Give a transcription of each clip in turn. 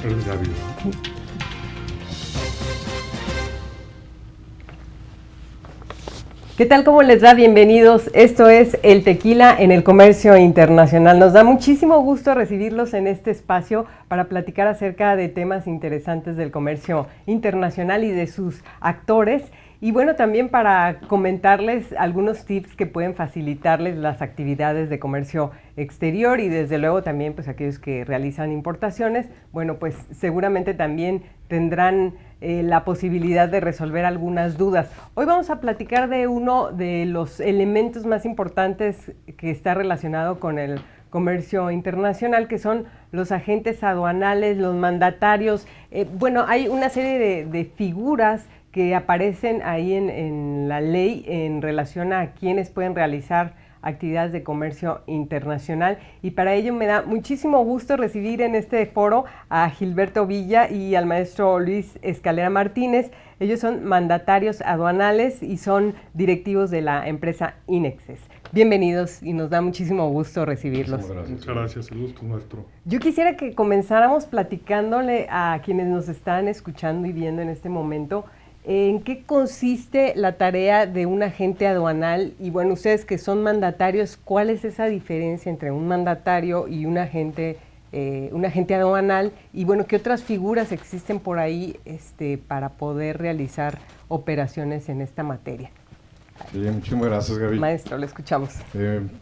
Eres Gaby, ¿no? ¿Qué tal? ¿Cómo les va? Bienvenidos. Esto es El Tequila en el Comercio Internacional. Nos da muchísimo gusto recibirlos en este espacio para platicar acerca de temas interesantes del comercio internacional y de sus actores. Y bueno, también para comentarles algunos tips que pueden facilitarles las actividades de comercio exterior y desde luego también pues aquellos que realizan importaciones, bueno pues seguramente también tendrán la posibilidad de resolver algunas dudas. Hoy vamos a platicar de uno de los elementos más importantes que está relacionado con el comercio internacional, que son los agentes aduanales, los mandatarios. Bueno, hay una serie de figuras que aparecen ahí en la ley en relación a quienes pueden realizar actividades de comercio internacional, y para ello me da muchísimo gusto recibir en este foro a Gilberto Villa y al maestro Luis Escalera Martínez. Ellos son mandatarios aduanales y son directivos de la empresa Inexes. Bienvenidos y nos da muchísimo gusto recibirlos. Muchas gracias, el gusto es nuestro. Yo quisiera que comenzáramos platicándole a quienes nos están escuchando y viendo en este momento ¿en qué consiste la tarea de un agente aduanal? Y bueno, ustedes que son mandatarios, ¿cuál es esa diferencia entre un mandatario y un agente aduanal? Y bueno, ¿qué otras figuras existen por ahí para poder realizar operaciones en esta materia? Bien, muchísimas gracias, Gaby. Maestro, le escuchamos.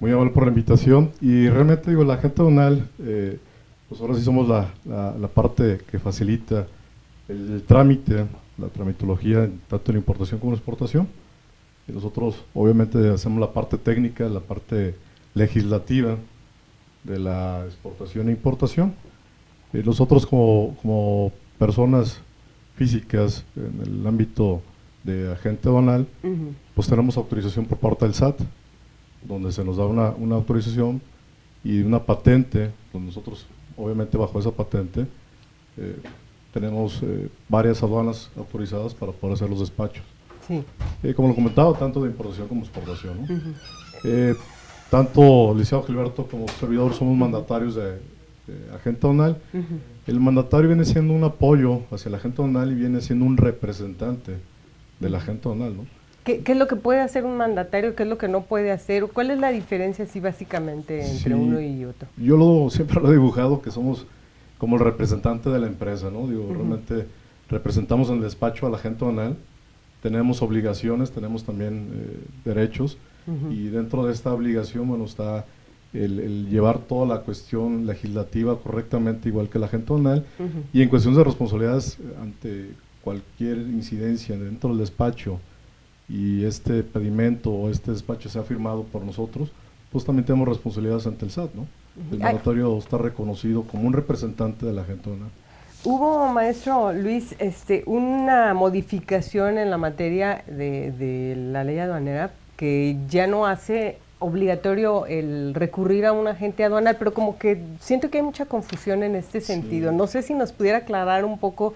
Muy amable por la invitación. Y realmente, digo, el agente aduanal, pues ahora sí somos la parte que facilita el trámite, la tramitología, tanto en importación como en exportación. Y nosotros obviamente hacemos la parte técnica, la parte legislativa de la exportación e importación. Y nosotros como personas físicas en el ámbito de agente aduanal, pues tenemos autorización por parte del SAT, donde se nos da una autorización y una patente, donde nosotros obviamente bajo esa patente tenemos varias aduanas autorizadas para poder hacer los despachos. Sí. Como lo comentaba, tanto de importación como exportación, ¿no? Tanto el licenciado Gilberto como servidor somos mandatarios de agente aduanal. El mandatario viene siendo un apoyo hacia el agente aduanal y viene siendo un representante del agente aduanal, ¿no? ¿Qué es lo que puede hacer un mandatario? ¿Qué es lo que no puede hacer? ¿Cuál es la diferencia así básicamente entre uno y otro? Yo siempre lo he dibujado que somos como el representante de la empresa, ¿no? Digo, realmente representamos en el despacho al agente aduanal, tenemos obligaciones, tenemos también derechos, y dentro de esta obligación, bueno, está el llevar toda la cuestión legislativa correctamente, igual que el agente aduanal, y en cuestiones de responsabilidades ante cualquier incidencia dentro del despacho, y este pedimento o este despacho sea firmado por nosotros, pues también tenemos responsabilidades ante el SAT, ¿no? El mandatario está reconocido como un representante de la agente aduanal. Hubo, maestro Luis, una modificación en la materia de la ley aduanera que ya no hace obligatorio el recurrir a un agente aduanal, pero como que siento que hay mucha confusión en este sentido. No sé si nos pudiera aclarar un poco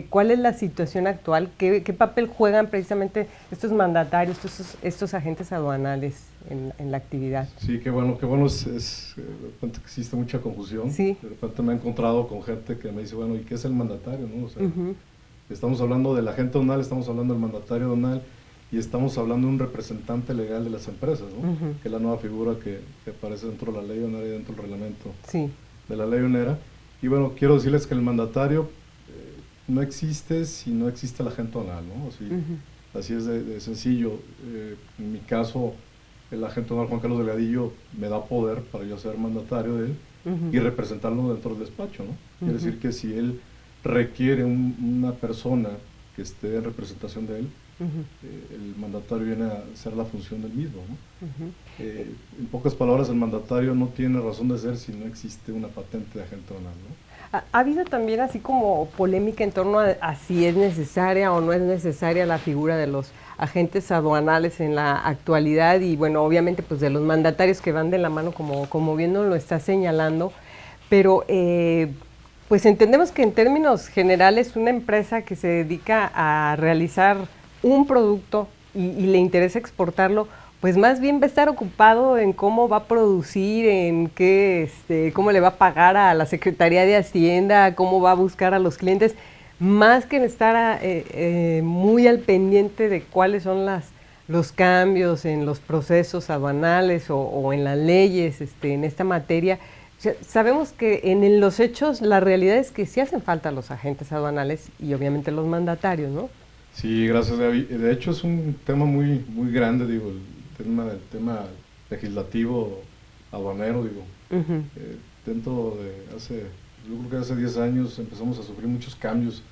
cuál es la situación actual, qué papel juegan precisamente estos mandatarios, estos agentes aduanales en la actividad. Sí, qué bueno es de repente que existe mucha confusión. Sí. De repente me he encontrado con gente que me dice, bueno, ¿y qué es el mandatario, no? O sea, estamos hablando del agente aduanal, estamos hablando del mandatario aduanal, y estamos hablando de un representante legal de las empresas, ¿no? Que es la nueva figura que aparece dentro de la ley aduanera y dentro del reglamento de la ley aduanera. Y bueno, quiero decirles que el mandatario no existe si no existe el agente aduanal, ¿no? Así es de sencillo. En mi caso, el agente aduanal Juan Carlos Delgadillo me da poder para yo ser mandatario de él y representarlo dentro del despacho, ¿no? Quiere decir que si él requiere una persona que esté en representación de él, el mandatario viene a hacer la función del mismo, ¿no? En pocas palabras, el mandatario no tiene razón de ser si no existe una patente de agente aduanal, ¿no? Ha habido también así como polémica en torno a si es necesaria o no es necesaria la figura de los agentes aduanales en la actualidad, y bueno, obviamente pues de los mandatarios que van de la mano como bien nos lo está señalando, pero pues entendemos que en términos generales una empresa que se dedica a realizar un producto y le interesa exportarlo, pues más bien va a estar ocupado en cómo va a producir, en qué, cómo le va a pagar a la Secretaría de Hacienda, cómo va a buscar a los clientes, más que en estar muy al pendiente de cuáles son los cambios en los procesos aduanales o en las leyes en esta materia. O sea, sabemos que en los hechos la realidad es que sí hacen falta los agentes aduanales y obviamente los mandatarios, ¿no? Sí, gracias, Gaby. De hecho es un tema muy, muy grande, digo, el tema legislativo aduanero, digo. Dentro de yo creo que hace 10 años empezamos a sufrir muchos cambios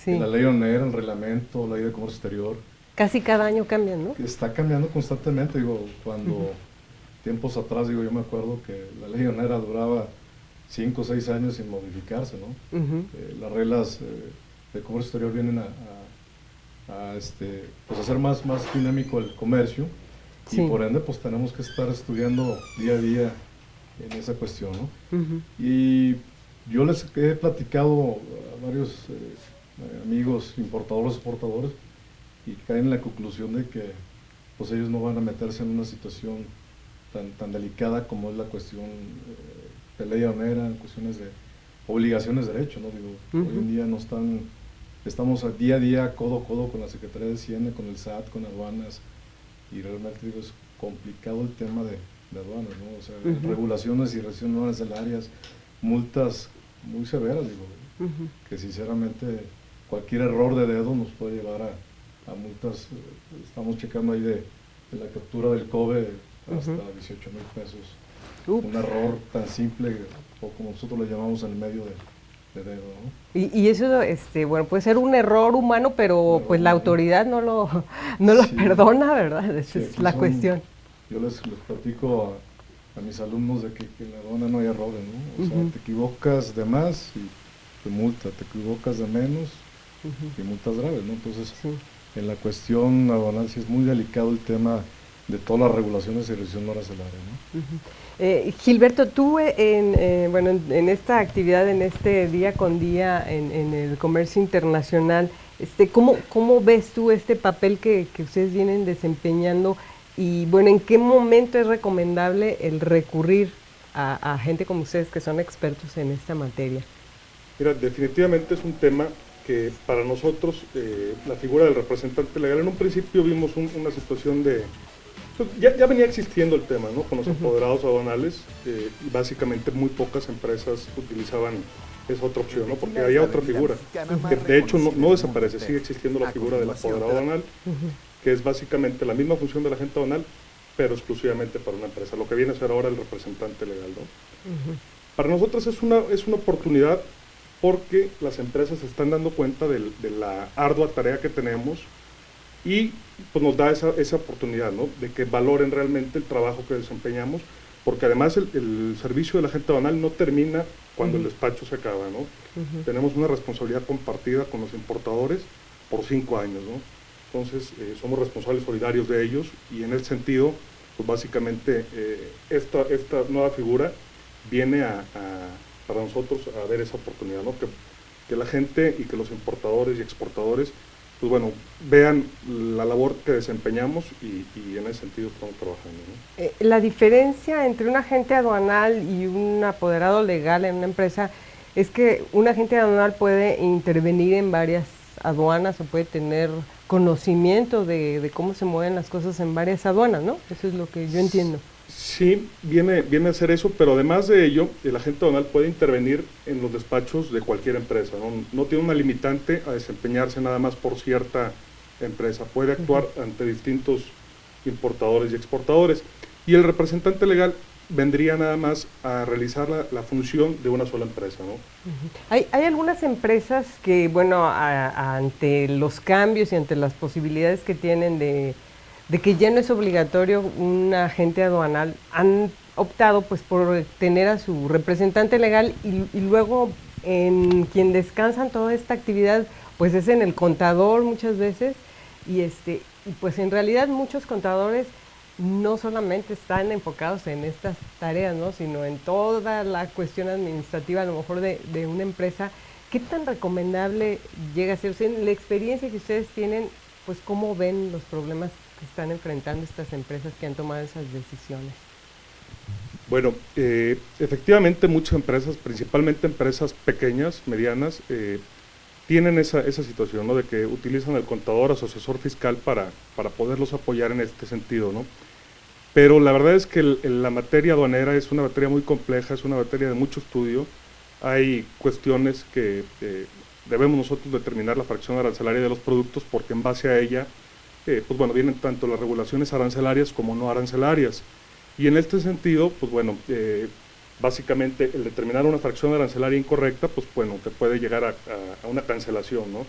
en la ley aduanera, en el reglamento, la ley de comercio exterior. Casi cada año cambian, ¿no? Está cambiando constantemente, digo, cuando tiempos atrás, digo, yo me acuerdo que la ley aduanera duraba 5 o 6 años sin modificarse, ¿no? Las reglas de comercio exterior vienen pues hacer más dinámico el comercio y por ende pues tenemos que estar estudiando día a día en esa cuestión, ¿no? Y yo les he platicado a varios amigos importadores, exportadores, y caen en la conclusión de que pues ellos no van a meterse en una situación tan delicada como es la cuestión de ley aduanera, en cuestiones de obligaciones de derecho, ¿no? Digo, hoy en día estamos día a día codo a codo con la Secretaría de Hacienda, con el SAT, con aduanas, y realmente digo, es complicado el tema de aduanas, ¿no? O sea, regulaciones y restricciones arancelarias, multas muy severas, digo, que sinceramente cualquier error de dedo nos puede llevar a multas. Estamos checando ahí de la captura del COBE hasta 18,000 pesos. Un error tan simple, o como nosotros le llamamos en el medio de dedo, ¿no? Y eso, bueno, puede ser un error humano, pero pues la autoridad no lo perdona, ¿verdad? Esa es la cuestión. Yo les platico a mis alumnos de que en la aduana no hay errores, ¿no? O sea, te equivocas de más y te multa, te equivocas de menos y multas graves, ¿no? Entonces, en la cuestión aduanal sí es muy delicado el tema de todas las regulaciones y restricciones arancelarias, ¿no? Gilberto, tú en esta actividad, en este día con día en el comercio internacional, ¿cómo ves tú este papel que ustedes vienen desempeñando? Y bueno, ¿en qué momento es recomendable el recurrir a gente como ustedes que son expertos en esta materia? Mira, definitivamente es un tema que para nosotros, la figura del representante legal, en un principio vimos una situación de... Ya venía existiendo el tema, ¿no? Con los apoderados aduanales, y básicamente muy pocas empresas utilizaban esa otra opción, ¿no? Porque había otra figura, que de hecho no desaparece, sigue existiendo la figura del apoderado aduanal, que es básicamente la misma función del agente aduanal, pero exclusivamente para una empresa, lo que viene a ser ahora el representante legal, ¿no? Para nosotros es una oportunidad porque las empresas se están dando cuenta de la ardua tarea que tenemos y pues nos da esa oportunidad, ¿no? De que valoren realmente el trabajo que desempeñamos, porque además el servicio del agente aduanal no termina cuando el despacho se acaba, ¿no? Tenemos una responsabilidad compartida con los importadores por 5 años, ¿no? Entonces somos responsables solidarios de ellos y en ese sentido, pues básicamente esta nueva figura viene para nosotros a ver esa oportunidad, ¿no? Que la gente y que los importadores y exportadores pues bueno, vean la labor que desempeñamos y en ese sentido estamos trabajando, ¿no? La diferencia entre un agente aduanal y un apoderado legal en una empresa es que un agente aduanal puede intervenir en varias aduanas o puede tener conocimiento de cómo se mueven las cosas en varias aduanas, ¿no? Eso es lo que yo entiendo. Sí, viene a ser eso, pero además de ello, el agente aduanal puede intervenir en los despachos de cualquier empresa, ¿no? No tiene una limitante a desempeñarse nada más por cierta empresa, puede actuar ante distintos importadores y exportadores. Y el representante legal vendría nada más a realizar la función de una sola empresa, ¿no? Hay algunas empresas que, bueno, ante los cambios y ante las posibilidades que tienen de que ya no es obligatorio un agente aduanal, han optado pues por tener a su representante legal y luego en quien descansan toda esta actividad pues es en el contador muchas veces y pues en realidad muchos contadores no solamente están enfocados en estas tareas, ¿no? Sino en toda la cuestión administrativa a lo mejor de una empresa. ¿Qué tan recomendable llega a ser? O sea, la experiencia que ustedes tienen, pues cómo ven los problemas que están enfrentando estas empresas que han tomado esas decisiones. Bueno, efectivamente muchas empresas, principalmente empresas pequeñas, medianas, tienen esa situación, ¿no? De que utilizan el contador, asesor fiscal para poderlos apoyar en este sentido, ¿no? Pero la verdad es que la materia aduanera es una materia muy compleja, es una materia de mucho estudio. Hay cuestiones que debemos nosotros determinar la fracción arancelaria de los productos, porque en base a ella, pues bueno, vienen tanto las regulaciones arancelarias como no arancelarias. Y en este sentido, pues bueno, básicamente el determinar una fracción arancelaria incorrecta, pues bueno, te puede llegar a una cancelación, ¿no?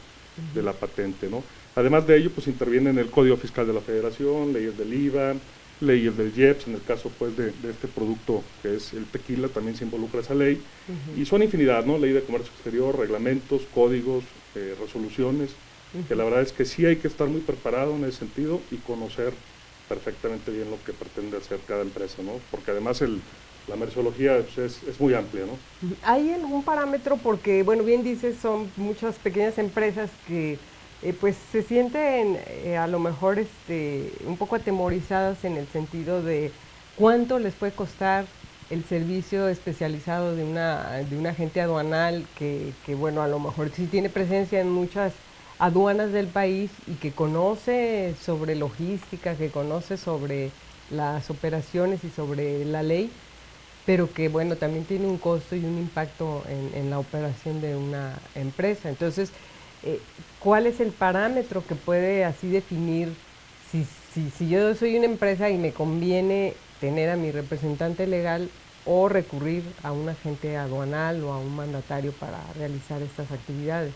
De la patente, ¿no? Además de ello, pues interviene en el Código Fiscal de la Federación, leyes del IVA, leyes del IEPS, en el caso pues de este producto que es el tequila, también se involucra esa ley, y son infinidad, ¿no? Ley de comercio exterior, reglamentos, códigos, resoluciones, que la verdad es que sí hay que estar muy preparado en ese sentido y conocer perfectamente bien lo que pretende hacer cada empresa, ¿no? Porque además la merciología pues, es muy amplia, ¿no? ¿Hay algún parámetro? Porque, bueno, bien dices, son muchas pequeñas empresas que pues se sienten a lo mejor un poco atemorizadas en el sentido de cuánto les puede costar el servicio especializado de un agente aduanal que, bueno, a lo mejor sí tiene presencia en muchas aduanas del país y que conoce sobre logística, que conoce sobre las operaciones y sobre la ley, pero que, bueno, también tiene un costo y un impacto en la operación de una empresa. Entonces, ¿cuál es el parámetro que puede así definir si yo soy una empresa y me conviene tener a mi representante legal o recurrir a un agente aduanal o a un mandatario para realizar estas actividades?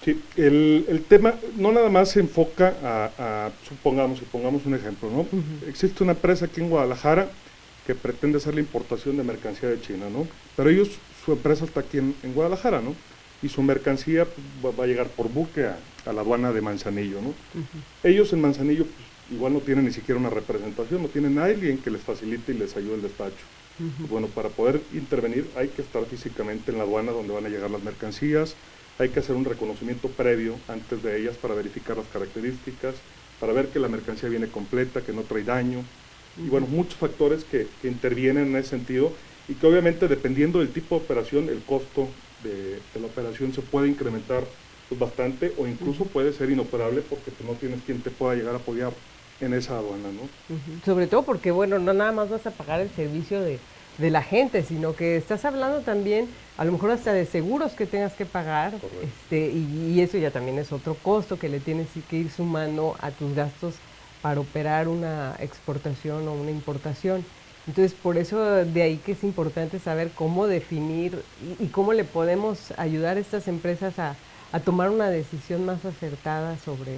Sí, el tema no nada más se enfoca supongamos un ejemplo, ¿no? Existe una empresa aquí en Guadalajara que pretende hacer la importación de mercancía de China, ¿no? Pero su empresa está aquí en Guadalajara, ¿no? Y su mercancía pues, va a llegar por buque a la aduana de Manzanillo, ¿no? Ellos en Manzanillo pues, igual no tienen ni siquiera una representación, no tienen a alguien que les facilite y les ayude el despacho. Pues, bueno, para poder intervenir hay que estar físicamente en la aduana donde van a llegar las mercancías, hay que hacer un reconocimiento previo antes de ellas para verificar las características, para ver que la mercancía viene completa, que no trae daño, y bueno, muchos factores que intervienen en ese sentido y que obviamente dependiendo del tipo de operación, el costo de la operación se puede incrementar pues, bastante o incluso puede ser inoperable porque pues, no tienes quien te pueda llegar a apoyar en esa aduana, ¿no? Sobre todo porque, bueno, no nada más vas a pagar el servicio de la gente, sino que estás hablando también, a lo mejor hasta de seguros que tengas que pagar, y eso ya también es otro costo que le tienes que ir sumando a tus gastos para operar una exportación o una importación. Entonces, por eso de ahí que es importante saber cómo definir y cómo le podemos ayudar a estas empresas a tomar una decisión más acertada sobre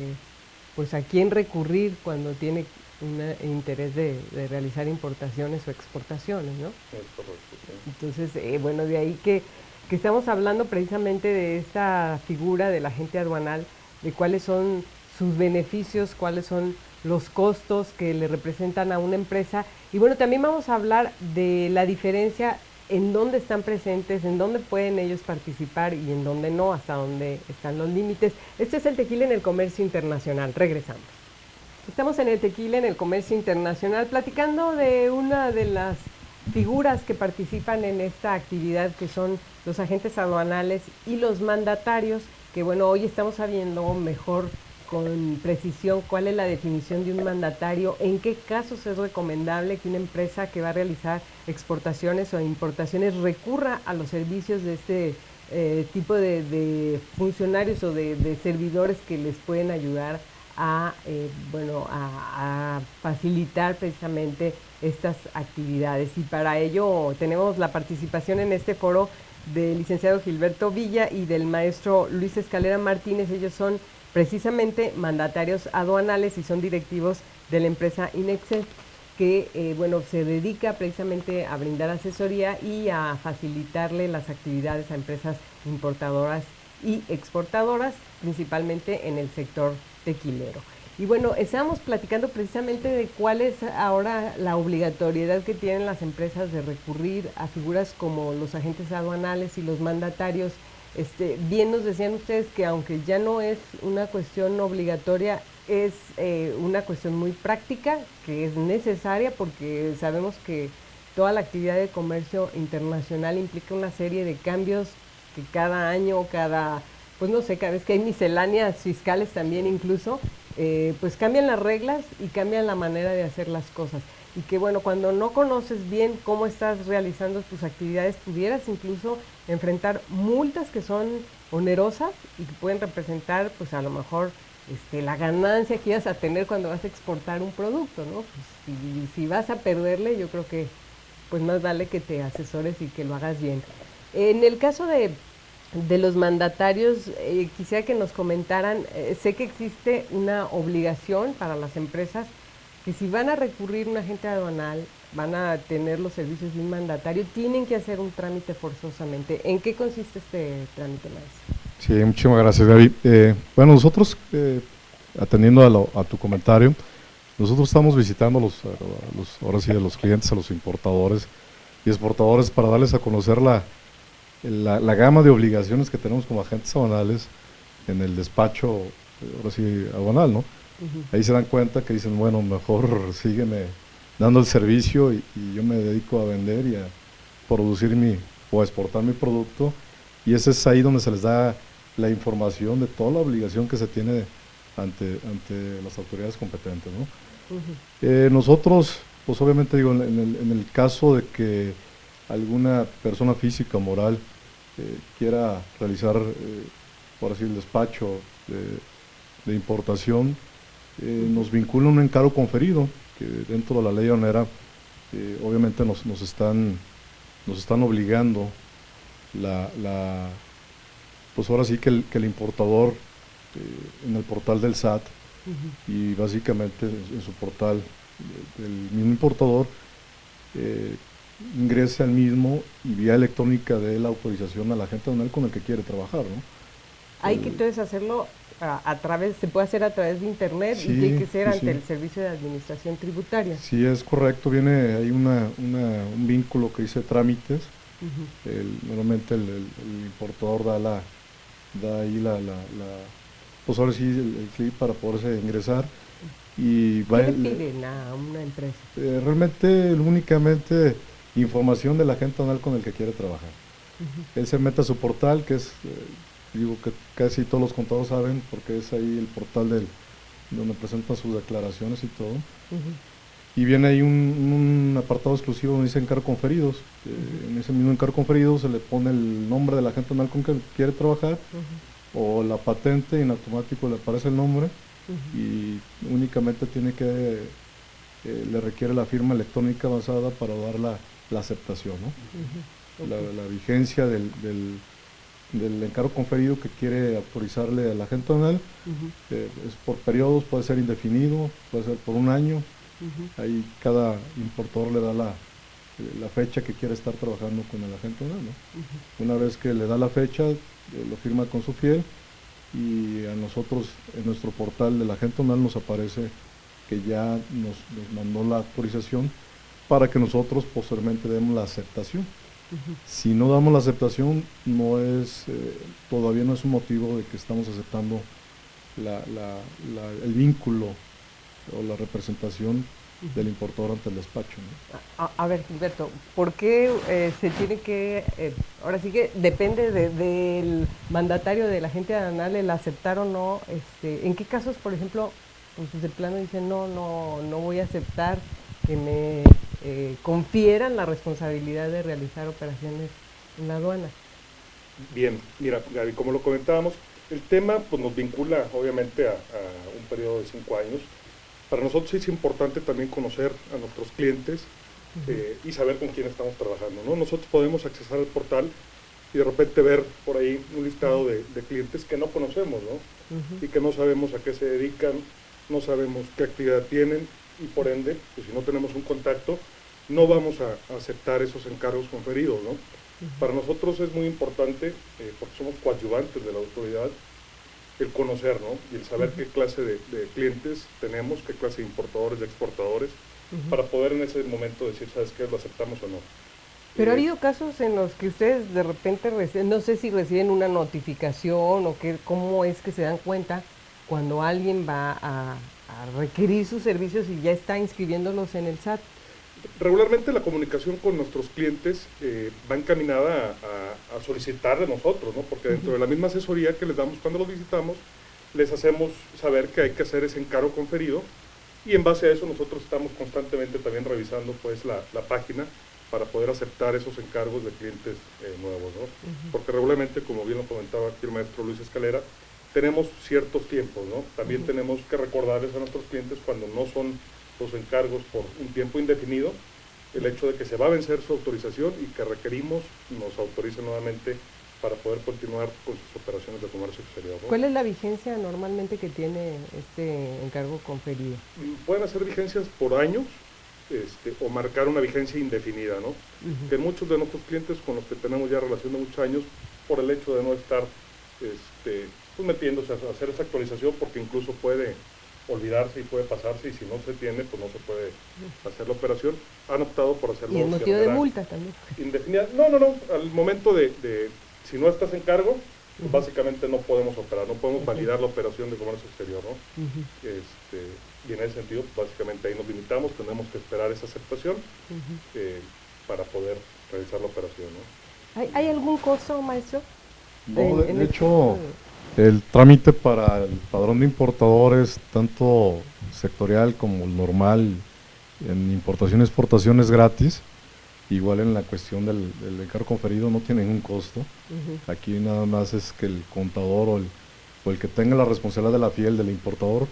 pues a quién recurrir cuando tiene un interés de realizar importaciones o exportaciones, ¿no? Es correcto, sí. Entonces, bueno, de ahí que estamos hablando precisamente de esta figura del agente aduanal, de cuáles son sus beneficios, cuáles son los costos que le representan a una empresa. Y bueno, también vamos a hablar de la diferencia en dónde están presentes, en dónde pueden ellos participar y en dónde no, hasta dónde están los límites. Este es el tequila en el comercio internacional. Regresamos. Estamos en el tequila en el comercio internacional platicando de una de las figuras que participan en esta actividad, que son los agentes aduanales y los mandatarios, que bueno, hoy estamos sabiendo mejor con precisión cuál es la definición de un mandatario, en qué casos es recomendable que una empresa que va a realizar exportaciones o importaciones recurra a los servicios de este tipo de funcionarios o de servidores que les pueden ayudar a facilitar precisamente estas actividades. Y para ello tenemos la participación en este foro del licenciado Gilberto Villa y del maestro Luis Escalera Martínez. Ellos son precisamente mandatarios aduanales y son directivos de la empresa Inexcel, que se dedica precisamente a brindar asesoría y a facilitarle las actividades a empresas importadoras y exportadoras, principalmente en el sector tequilero. Y bueno, estamos platicando precisamente de cuál es ahora la obligatoriedad que tienen las empresas de recurrir a figuras como los agentes aduanales y los mandatarios Bien nos decían ustedes que aunque ya no es una cuestión obligatoria, es una cuestión muy práctica, que es necesaria porque sabemos que toda la actividad de comercio internacional implica una serie de cambios que cada año, pues no sé, cada vez que hay misceláneas fiscales también incluso, pues cambian las reglas y cambian la manera de hacer las cosas. Y que bueno, cuando no conoces bien cómo estás realizando tus actividades, pudieras incluso enfrentar multas que son onerosas y que pueden representar pues a lo mejor la ganancia que ibas a tener cuando vas a exportar un producto, ¿no? Pues, si vas a perderle, yo creo que pues más vale que te asesores y que lo hagas bien. En el caso de los mandatarios, quisiera que nos comentaran, sé que existe una obligación para las empresas que si van a recurrir a un agente aduanal, van a tener los servicios de un mandatario, tienen que hacer un trámite forzosamente. ¿En qué consiste este trámite, maestro? Sí, muchísimas gracias, Gaby. Bueno, nosotros, atendiendo a tu comentario, nosotros estamos visitando ahora sí, a los clientes, a los importadores y exportadores para darles a conocer la gama de obligaciones que tenemos como agentes aduanales en el despacho, ahora sí, aduanal, ¿no? Ahí se dan cuenta que dicen, bueno, mejor sígueme dando el servicio y yo me dedico a vender y a producir o a exportar mi producto, y ese es ahí donde se les da la información de toda la obligación que se tiene ante las autoridades competentes, ¿no? Nosotros, pues obviamente digo, en el caso de que alguna persona física o moral quiera realizar, por así el despacho de importación, nos vincula un encargo conferido, que dentro de la ley aduanera obviamente nos están obligando pues ahora sí que el importador en el portal del SAT y básicamente en su portal del mismo importador ingrese al mismo y vía electrónica de la autorización al agente aduanal con el que quiere trabajar, ¿no? Hay que entonces hacerlo se puede hacer a través de internet, sí, y tiene que ser ante el Servicio de Administración Tributaria. Sí, es correcto, viene ahí un vínculo que dice trámites. Normalmente el importador da ahí pues ahora sí el clip para poderse ingresar. Y ¿Qué le piden a una empresa? Realmente, únicamente información del agente aduanal con el que quiere trabajar. Él se mete a su portal, que es, digo que casi todos los contadores saben, porque es ahí el portal donde presentan sus declaraciones y todo. Y viene ahí un apartado exclusivo donde dice encargo conferidos. En ese mismo encargo conferido se le pone el nombre del agente aduanal con que quiere trabajar, o la patente, y en automático le aparece el nombre, y únicamente le requiere la firma electrónica avanzada para dar la aceptación, ¿no? La vigencia del encargo conferido que quiere autorizarle al agente aduanal es por periodos, puede ser indefinido, puede ser por un año. Ahí cada importador le da la fecha que quiere estar trabajando con el agente aduanal, ¿no? Una vez que le da la fecha, lo firma con su fiel, y a nosotros en nuestro portal del agente aduanal nos aparece que ya nos mandó la autorización para que nosotros posteriormente demos la aceptación. Si no damos la aceptación, todavía no es un motivo de que estamos aceptando el vínculo o la representación del importador ante el despacho, ¿no? A ver, Humberto, ¿por qué se tiene que, ahora sí que depende del mandatario del agente aduanal el aceptar o no, en qué casos, por ejemplo, pues de plano dicen no voy a aceptar que me confieran la responsabilidad de realizar operaciones en la aduana? Bien, mira, Gaby, como lo comentábamos, el tema pues nos vincula obviamente a un periodo de 5 años. Para nosotros es importante también conocer a nuestros clientes y saber con quién estamos trabajando, ¿no? Nosotros podemos accesar al portal y de repente ver por ahí un listado de clientes que no conocemos, ¿no? Y que no sabemos a qué se dedican, no sabemos qué actividad tienen, y por ende, pues si no tenemos un contacto, no vamos a aceptar esos encargos conferidos, ¿no? Para nosotros es muy importante, porque somos coadyuvantes de la autoridad, el conocer, ¿no? Y el saber qué clase de clientes tenemos, qué clase de importadores, de exportadores, para poder en ese momento decir, ¿sabes qué? ¿Lo aceptamos o no? Pero ha habido casos en los que ustedes de repente no sé si reciben una notificación o cómo es que se dan cuenta cuando alguien va a requerir sus servicios y ya está inscribiéndolos en el SAT. Regularmente la comunicación con nuestros clientes va encaminada a solicitar de nosotros, ¿no? Porque dentro de la misma asesoría que les damos cuando los visitamos, les hacemos saber que hay que hacer ese encargo conferido, y en base a eso nosotros estamos constantemente también revisando pues la página para poder aceptar esos encargos de clientes nuevos, ¿no? Porque regularmente, como bien lo comentaba aquí el maestro Luis Escalera, tenemos ciertos tiempos, ¿no? También tenemos que recordarles a nuestros clientes cuando no son los encargos por un tiempo indefinido, el hecho de que se va a vencer su autorización y que requerimos nos autorice nuevamente para poder continuar con sus operaciones de comercio exterior, ¿no? ¿Cuál es la vigencia normalmente que tiene este encargo conferido? Pueden hacer vigencias por años, o marcar una vigencia indefinida, ¿no? Que muchos de nuestros clientes con los que tenemos ya relación de muchos años, por el hecho de no estar pues metiéndose a hacer esa actualización, porque incluso puede olvidarse y puede pasarse, y si no se tiene, pues no se puede hacer la operación, han optado por hacerlo. ¿Y el motivo de multa también? Indefinida. No, al momento de si no estás en cargo, pues básicamente no podemos operar, no podemos validar la operación de comercio exterior, ¿no? Y en ese sentido, básicamente ahí nos limitamos, tenemos que esperar esa aceptación para poder realizar la operación, ¿no? ¿Hay algún costo, maestro? No, de hecho, el trámite para el padrón de importadores, tanto sectorial como normal, en importación y exportación es gratis. Igual en la cuestión del encargo conferido no tiene ningún costo. Aquí nada más es que el contador o el que tenga la responsabilidad de la FIEL del importador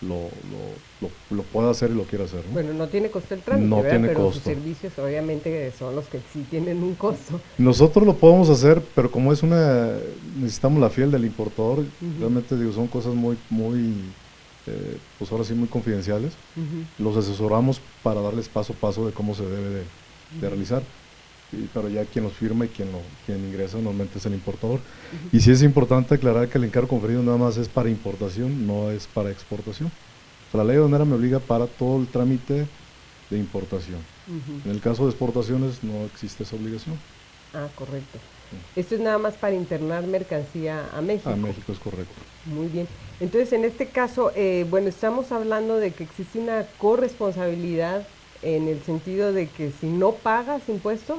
lo pueda hacer y lo quiera hacer, ¿no? Bueno, no tiene costo el trámite, no ¿verdad? tiene Pero costo. Sus servicios obviamente son los que sí tienen un costo. Nosotros lo podemos hacer, pero como necesitamos la FIEL del importador, realmente digo, son cosas muy pues ahora sí muy confidenciales. Los asesoramos para darles paso a paso de cómo se debe de realizar, pero ya quien los firma y quien ingresa normalmente es el importador. Y sí es importante aclarar que el encargo conferido nada más es para importación, no es para exportación. O sea, la ley aduanera me obliga para todo el trámite de importación. En el caso de exportaciones no existe esa obligación. Ah, correcto. Esto es nada más para internar mercancía a México. A México es correcto. Muy bien. Entonces, en este caso, bueno, estamos hablando de que existe una corresponsabilidad en el sentido de que si no pagas impuestos,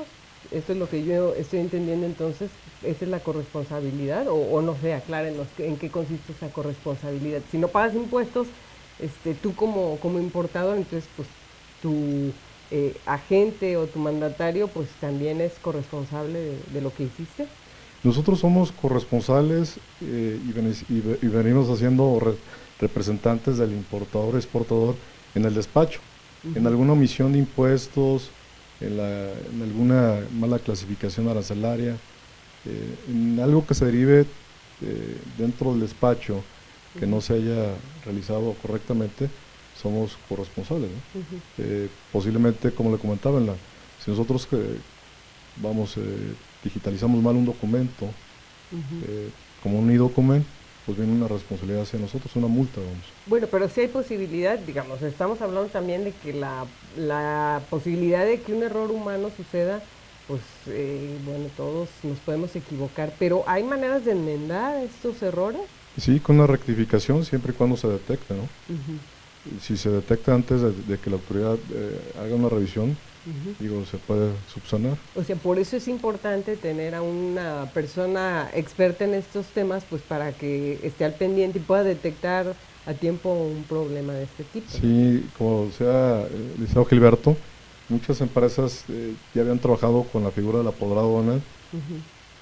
esto es lo que yo estoy entendiendo, entonces, ¿esa es la corresponsabilidad? O no sé, aclárenos en qué consiste esa corresponsabilidad. Si no pagas impuestos, tú como importador, entonces, pues, tu agente o tu mandatario, pues, también es corresponsable de lo que hiciste. Nosotros somos corresponsales y venimos haciendo representantes del importador-exportador en el despacho, en alguna omisión de impuestos, en alguna mala clasificación arancelaria, en algo que se derive dentro del despacho que no se haya realizado correctamente, somos corresponsables, ¿no? Posiblemente, como le comentaba, si nosotros digitalizamos mal un documento, como un e-document, pues viene una responsabilidad hacia nosotros, una multa, vamos. Bueno, pero sí hay posibilidad, digamos, estamos hablando también de que la posibilidad de que un error humano suceda, pues, bueno, todos nos podemos equivocar, pero ¿hay maneras de enmendar estos errores? Sí, con una rectificación, siempre y cuando se detecte, ¿no? Si se detecta antes de que la autoridad haga una revisión, digo, se puede subsanar. O sea, por eso es importante tener a una persona experta en estos temas, pues para que esté al pendiente y pueda detectar a tiempo un problema de este tipo. Sí, como decía el licenciado Gilberto, muchas empresas ya habían trabajado con la figura del apoderado aduanal.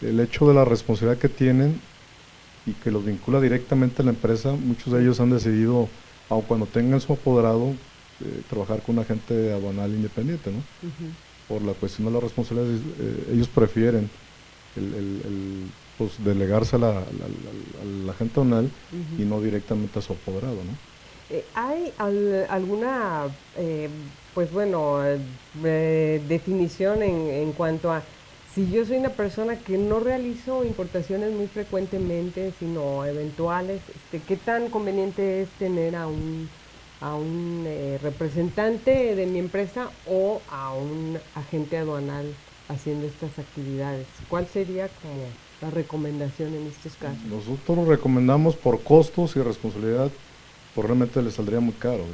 El hecho de la responsabilidad que tienen y que los vincula directamente a la empresa, muchos de ellos han decidido, aun cuando tengan su apoderado, trabajar con un agente aduanal independiente, ¿no? Por la cuestión de la responsabilidad, ellos prefieren pues delegarse al agente aduanal y no directamente a su apoderado, ¿no? ¿Hay alguna, pues bueno, definición en cuanto a si yo soy una persona que no realizo importaciones muy frecuentemente, sino eventuales, qué tan conveniente es tener a un representante de mi empresa o a un agente aduanal haciendo estas actividades. ¿Cuál sería como la recomendación en estos casos? Nosotros recomendamos por costos y responsabilidad, pues realmente le saldría muy caro.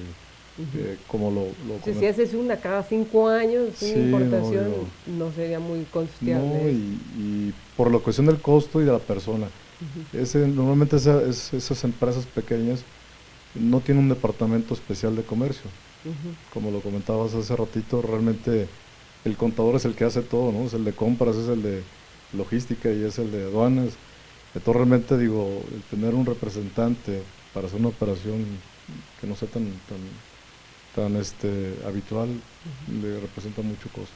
Como si haces una cada 5 años, sí, una importación, no sería muy costeable. No, y por la cuestión del costo y de la persona. Normalmente esas empresas pequeñas no tienen un departamento especial de comercio. Como lo comentabas hace ratito, realmente el contador es el que hace todo, ¿no? Es el de compras, es el de logística y es el de aduanas. Entonces realmente digo, el tener un representante para hacer una operación que no sea tan habitual, le representa mucho costo.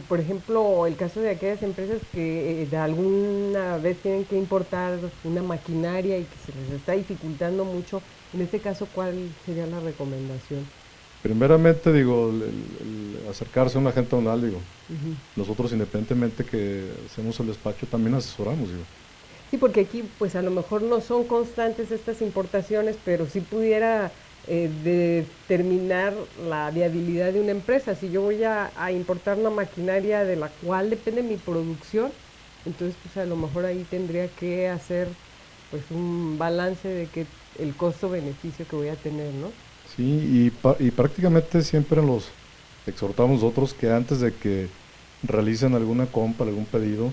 Por ejemplo, el caso de aquellas empresas que de alguna vez tienen que importar una maquinaria y que se les está dificultando mucho, en este caso, ¿cuál sería la recomendación? Primeramente, digo, el acercarse a un agente aduanal, digo, nosotros independientemente que hacemos el despacho, también asesoramos, digo. Sí, porque aquí, pues a lo mejor no son constantes estas importaciones, pero sí pudiera determinar la viabilidad de una empresa. Si yo voy a importar una maquinaria de la cual depende mi producción, entonces pues a lo mejor ahí tendría que hacer pues un balance de que el costo-beneficio que voy a tener, ¿no? Sí, y prácticamente siempre los exhortamos nosotros que antes de que realicen alguna compra, algún pedido,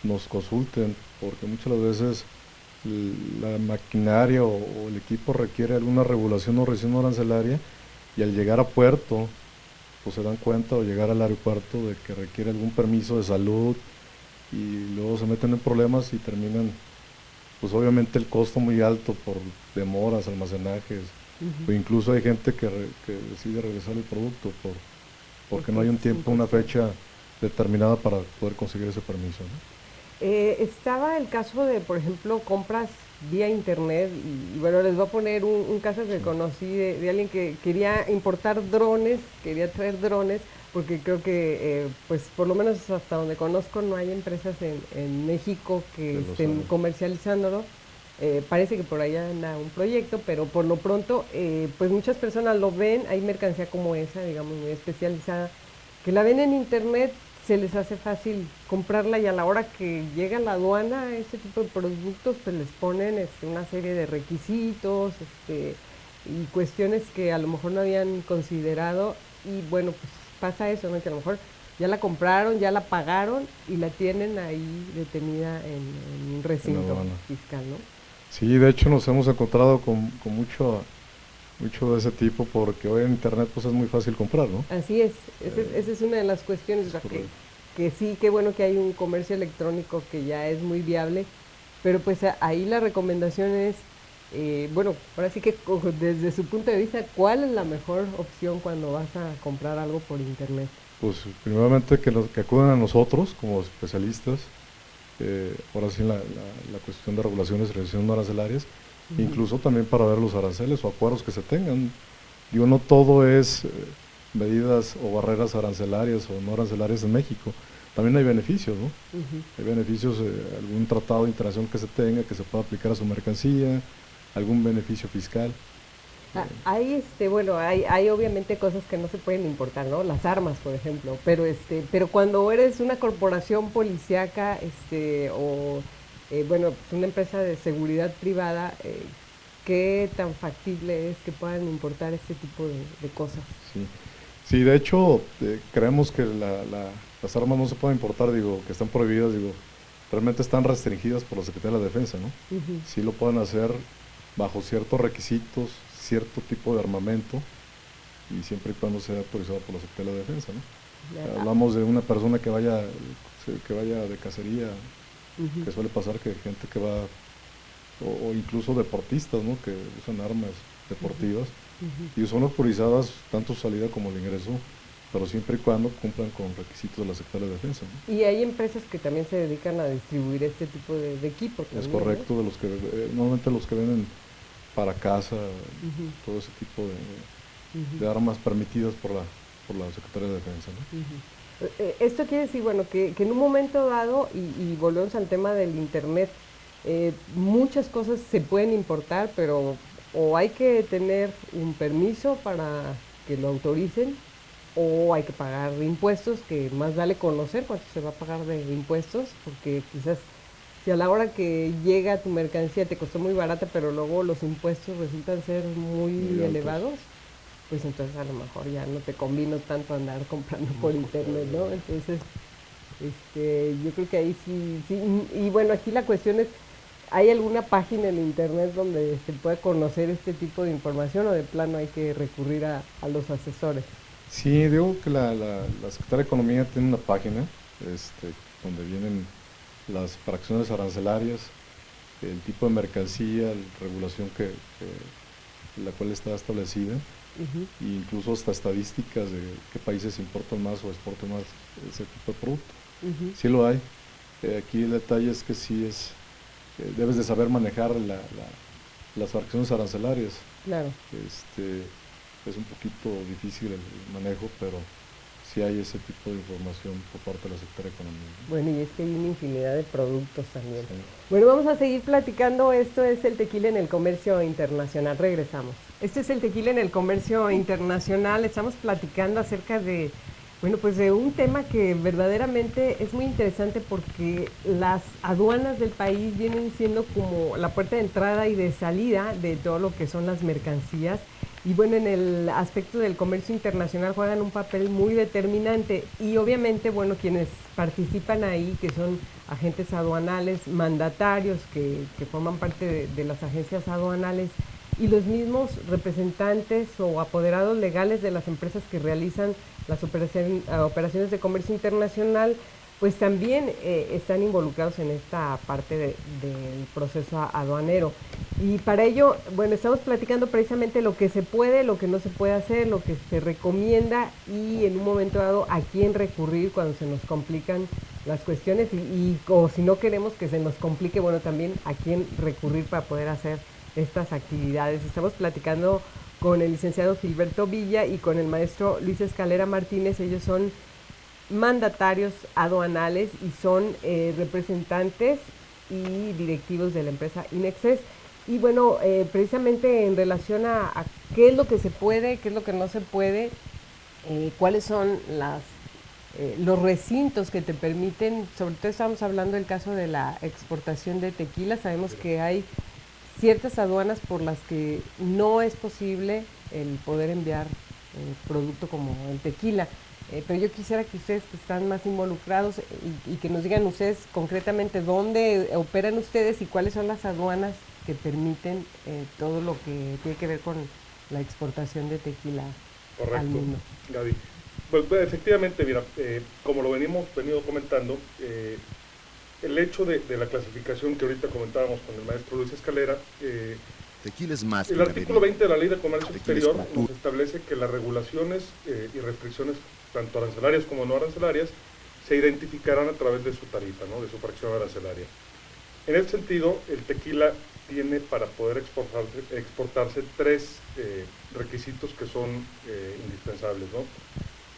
nos consulten, porque muchas veces la maquinaria o el equipo requiere alguna regulación o restricción arancelaria y al llegar a puerto pues se dan cuenta, o llegar al aeropuerto, de que requiere algún permiso de salud y luego se meten en problemas y terminan pues obviamente el costo muy alto por demoras, almacenajes, o incluso hay gente que decide regresar el producto porque no hay un tiempo, una fecha determinada para poder conseguir ese permiso, ¿no? Estaba el caso de, por ejemplo, compras vía internet y bueno, les voy a poner un caso que conocí de alguien que quería importar drones, quería traer drones, porque creo que, pues por lo menos hasta donde conozco, no hay empresas en México que estén comercializándolo. Parece que por allá anda un proyecto, pero por lo pronto, pues muchas personas lo ven, hay mercancía como esa, digamos, muy especializada, que la ven en internet, se les hace fácil comprarla y a la hora que llega a la aduana este tipo de productos pues les ponen una serie de requisitos y cuestiones que a lo mejor no habían considerado y bueno, pues pasa eso, ¿no? Que a lo mejor ya la compraron, ya la pagaron y la tienen ahí detenida en un recinto fiscal, ¿no? Sí, de hecho nos hemos encontrado con mucho de ese tipo, porque hoy en internet pues es muy fácil comprar, ¿no? Así es, esa es una de las cuestiones, o sea, que sí, qué bueno que hay un comercio electrónico que ya es muy viable, pero pues ahí la recomendación es, bueno, ahora sí que desde su punto de vista, ¿cuál es la mejor opción cuando vas a comprar algo por internet? Pues primeramente que acudan a nosotros como especialistas, ahora sí la cuestión de regulaciones y revisiones arancelarias, incluso también para ver los aranceles o acuerdos que se tengan. Digo, no todo es medidas o barreras arancelarias o no arancelarias en México, también hay beneficios, ¿no? Hay beneficios, algún tratado internacional que se tenga, que se pueda aplicar a su mercancía, algún beneficio fiscal. Hay bueno, hay obviamente cosas que no se pueden importar, ¿no? Las armas, por ejemplo, pero cuando eres una corporación policíaca, o bueno, pues una empresa de seguridad privada, ¿qué tan factible es que puedan importar este tipo de cosas? Sí, de hecho, creemos que las armas no se pueden importar, digo, que están prohibidas, digo, realmente están restringidas por la Secretaría de la Defensa, ¿no? Sí lo pueden hacer bajo ciertos requisitos, cierto tipo de armamento, y siempre y cuando sea autorizado por la Secretaría de la Defensa, ¿no? Hablamos de una persona que vaya de cacería, que suele pasar que gente que va, o incluso deportistas, ¿no? Que usan armas deportivas, y son autorizadas tanto su salida como el ingreso, pero siempre y cuando cumplan con requisitos de la Secretaría de Defensa, ¿no? Y hay empresas que también se dedican a distribuir este tipo de equipos. Es correcto, ¿no? De los que normalmente los que venden para casa, todo ese tipo de armas permitidas por la Secretaría de Defensa, ¿no? Esto quiere decir, bueno, que en un momento dado, y volvemos al tema del internet, muchas cosas se pueden importar, pero o hay que tener un permiso para que lo autoricen, o hay que pagar impuestos, que más vale conocer cuánto se va a pagar de impuestos, porque quizás si a la hora que llega tu mercancía te costó muy barata, pero luego los impuestos resultan ser muy elevados, pues entonces a lo mejor ya no te convino tanto andar comprando por internet, ¿no? Entonces, yo creo que ahí sí, sí, y bueno, aquí la cuestión es, ¿hay alguna página en internet donde se pueda conocer este tipo de información o de plano hay que recurrir a los asesores? Sí, digo que la Secretaría de Economía tiene una página donde vienen las fracciones arancelarias, el tipo de mercancía, la regulación la cual está establecida, e incluso hasta estadísticas de qué países importan más o exportan más ese tipo de producto. Sí lo hay. Aquí el detalle es que debes de saber manejar las fracciones arancelarias. Claro. Es un poquito difícil el manejo, pero sí hay ese tipo de información por parte de la Secretaría de Economía. Bueno, y es que hay una infinidad de productos también. Sí. Bueno, vamos a seguir platicando. Esto es el tequila en el comercio internacional. Regresamos. Este es el tequila en el comercio internacional. Estamos platicando acerca de, bueno, pues de un tema que verdaderamente es muy interesante porque las aduanas del país vienen siendo como la puerta de entrada y de salida de todo lo que son las mercancías. Y bueno, en el aspecto del comercio internacional juegan un papel muy determinante y obviamente, bueno, quienes participan ahí, que son agentes aduanales, mandatarios que forman parte de las agencias aduanales y los mismos representantes o apoderados legales de las empresas que realizan las operaciones de comercio internacional, pues también están involucrados en esta parte del proceso aduanero. Y para ello, bueno, estamos platicando precisamente lo que se puede, lo que no se puede hacer, lo que se recomienda y en un momento dado a quién recurrir cuando se nos complican las cuestiones o si no queremos que se nos complique, bueno, también a quién recurrir para poder hacer estas actividades. Estamos platicando con el licenciado Gilberto Villa y con el maestro Luis Escalera Martínez. Ellos son mandatarios aduanales y son representantes y directivos de la empresa Inexes. Y bueno, precisamente en relación a qué es lo que se puede, qué es lo que no se puede, cuáles son los recintos que te permiten, sobre todo estamos hablando del caso de la exportación de tequila. Sabemos que hay ciertas aduanas por las que no es posible el poder enviar producto como el tequila. Pero yo quisiera que ustedes que están más involucrados y que nos digan ustedes concretamente dónde operan ustedes y cuáles son las aduanas que permiten todo lo que tiene que ver con la exportación de tequila. Correcto, al mundo. Gaby. Pues efectivamente, mira, como lo venido comentando, el hecho de la clasificación que ahorita comentábamos con el maestro Luis Escalera, Tequila es más el artículo 20 de la Ley de Comercio Exterior nos establece que las regulaciones y restricciones, tanto arancelarias como no arancelarias, se identificarán a través de su tarifa, ¿no?, de su fracción arancelaria. En ese sentido, el tequila tiene para poder exportarse tres requisitos que son indispensables, ¿no?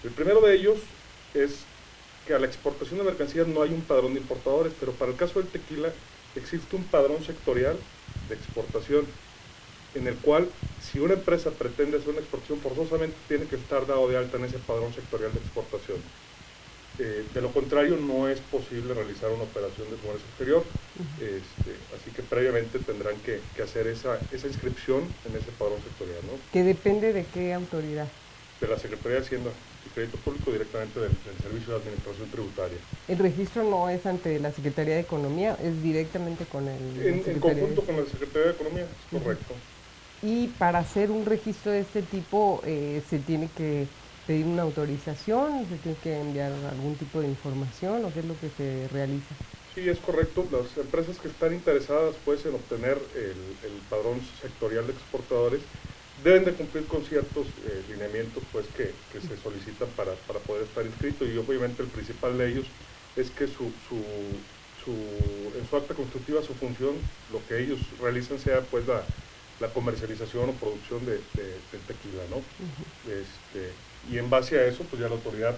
El primero de ellos es que a la exportación de mercancías no hay un padrón de importadores, pero para el caso del tequila existe un padrón sectorial de exportación, en el cual si una empresa pretende hacer una exportación, forzosamente tiene que estar dado de alta en ese padrón sectorial de exportación. De lo contrario, no es posible realizar una operación de comercio exterior, así que previamente tendrán que hacer esa inscripción en ese padrón sectorial, ¿no? ¿Que depende de qué autoridad? De la Secretaría de Hacienda y Crédito Público, directamente del Servicio de Administración Tributaria. El registro no es ante la Secretaría de Economía, es directamente con en conjunto con la Secretaría de Economía, es correcto. Y para hacer un registro de este tipo se tiene que pedir una autorización, se tiene que enviar algún tipo de información, o qué es lo que se realiza. Sí, es correcto. Las empresas que están interesadas pues en obtener el padrón sectorial de exportadores deben de cumplir con ciertos lineamientos pues que se solicitan para poder estar inscrito, y obviamente el principal de ellos es que en su acta constitutiva, su función, lo que ellos realizan sea pues la comercialización o producción de tequila, ¿no? Y en base a eso pues ya la autoridad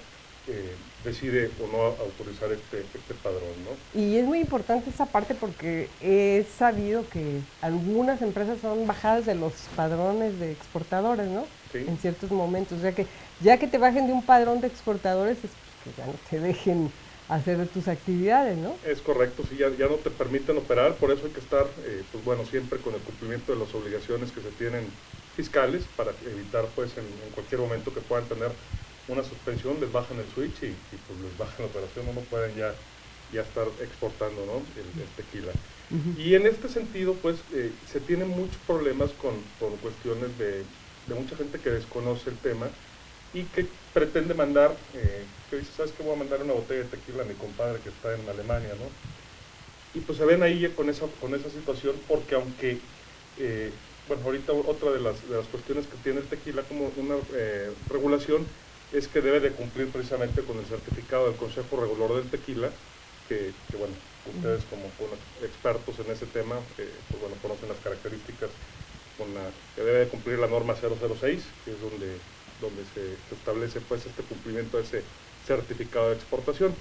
decide o no autorizar este padrón, ¿no? Y es muy importante esa parte porque he sabido que algunas empresas son bajadas de los padrones de exportadores, ¿no? Sí. En ciertos momentos. O sea que ya que te bajen de un padrón de exportadores es que ya no te dejen hacer tus actividades, ¿no? Es correcto, sí, ya no te permiten operar, por eso hay que estar, pues bueno, siempre con el cumplimiento de las obligaciones que se tienen fiscales para evitar, pues, en cualquier momento que puedan tener una suspensión, les bajan el switch y pues les bajan la operación, no pueden ya estar exportando, ¿no? el tequila. Y en este sentido, pues, se tienen muchos problemas con cuestiones de mucha gente que desconoce el tema y que pretende mandar, que dice, ¿sabes qué? Voy a mandar una botella de tequila a mi compadre que está en Alemania, ¿no? Y pues se ven ahí con esa situación, porque aunque, bueno, ahorita otra de las cuestiones que tiene el tequila como una regulación es que debe de cumplir precisamente con el certificado del Consejo Regulador del Tequila, que bueno, ustedes como expertos en ese tema, pues bueno, conocen las características que debe de cumplir la norma 006, que es donde se establece pues este cumplimiento de ese certificado de exportación.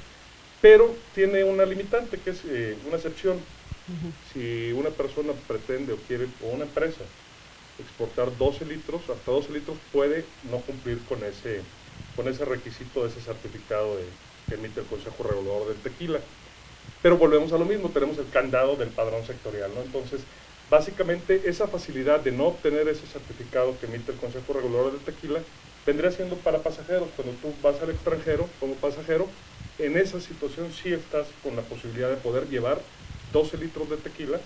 Pero tiene una limitante, que es una excepción. Si una persona pretende o una empresa exportar 12 litros, hasta 12 litros puede no cumplir con ese requisito de ese certificado que emite el Consejo Regulador del Tequila. Pero volvemos a lo mismo, tenemos el candado del padrón sectorial, ¿no? Entonces, básicamente esa facilidad de no obtener ese certificado que emite el Consejo Regulador del Tequila vendría siendo para pasajeros. Cuando tú vas al extranjero como pasajero, en esa situación sí estás con la posibilidad de poder llevar 12 litros de tequila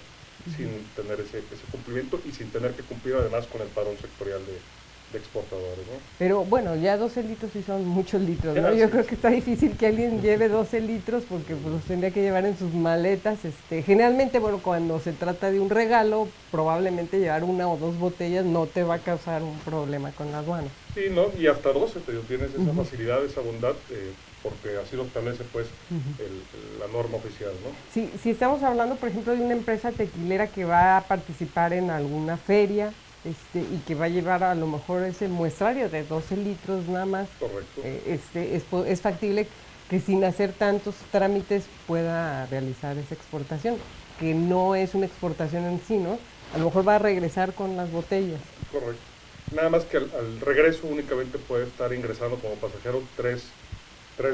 sin tener ese cumplimiento y sin tener que cumplir además con el padrón sectorial de exportadores, ¿no? Pero bueno, ya 12 litros sí son muchos litros, ¿no? Sí. Yo creo que está difícil que alguien lleve 12 litros porque pues, los tendría que llevar en sus maletas. Generalmente, bueno, cuando se trata de un regalo, probablemente llevar una o dos botellas no te va a causar un problema con la aduana. Sí, ¿no? Y hasta 12 tienes esa facilidad, esa bondad, porque así lo establece pues la norma oficial, ¿no? Sí, si estamos hablando, por ejemplo, de una empresa tequilera que va a participar en alguna feria, y que va a llevar a lo mejor ese muestrario de 12 litros nada más. Correcto. Es factible que sin hacer tantos trámites pueda realizar esa exportación, que no es una exportación en sí, ¿no? A lo mejor va a regresar con las botellas. Correcto. Nada más que al regreso únicamente puede estar ingresando como pasajero 3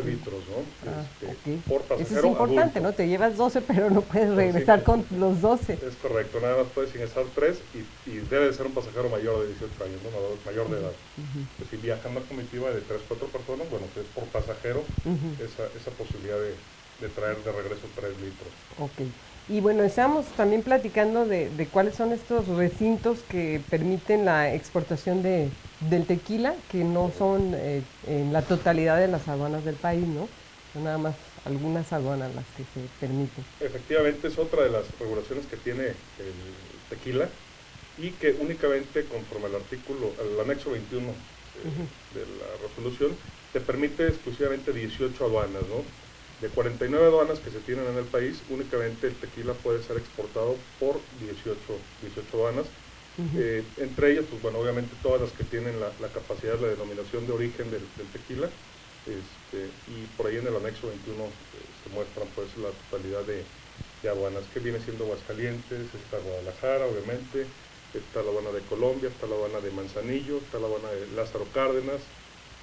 litros, ¿no? Okay. Por pasajero. Eso es importante, adulto. ¿no? Te llevas 12, pero no puedes regresar con los 12. Es correcto, nada más puedes ingresar 3 y debe de ser un pasajero mayor de 18 años, ¿no? Mayor de edad. Pues si viaja en una comitiva de 3, 4 personas, bueno, pues por pasajero esa posibilidad de traer de regreso 3 litros. Ok. Y bueno, estábamos también platicando de cuáles son estos recintos que permiten la exportación del tequila, que no son en la totalidad de las aduanas del país, ¿no? Son nada más algunas aduanas las que se permiten. Efectivamente, es otra de las regulaciones que tiene el tequila y que únicamente conforme al anexo 21 de la resolución, te permite exclusivamente 18 aduanas, ¿no? De 49 aduanas que se tienen en el país, únicamente el tequila puede ser exportado por 18 aduanas. Entre ellas, pues bueno, obviamente todas las que tienen la capacidad, la denominación de origen del tequila, y por ahí en el anexo 21 se muestran pues la totalidad de aduanas, que viene siendo Aguascalientes, está Guadalajara, obviamente, está la aduana de Colombia, está la aduana de Manzanillo, está la aduana de Lázaro Cárdenas,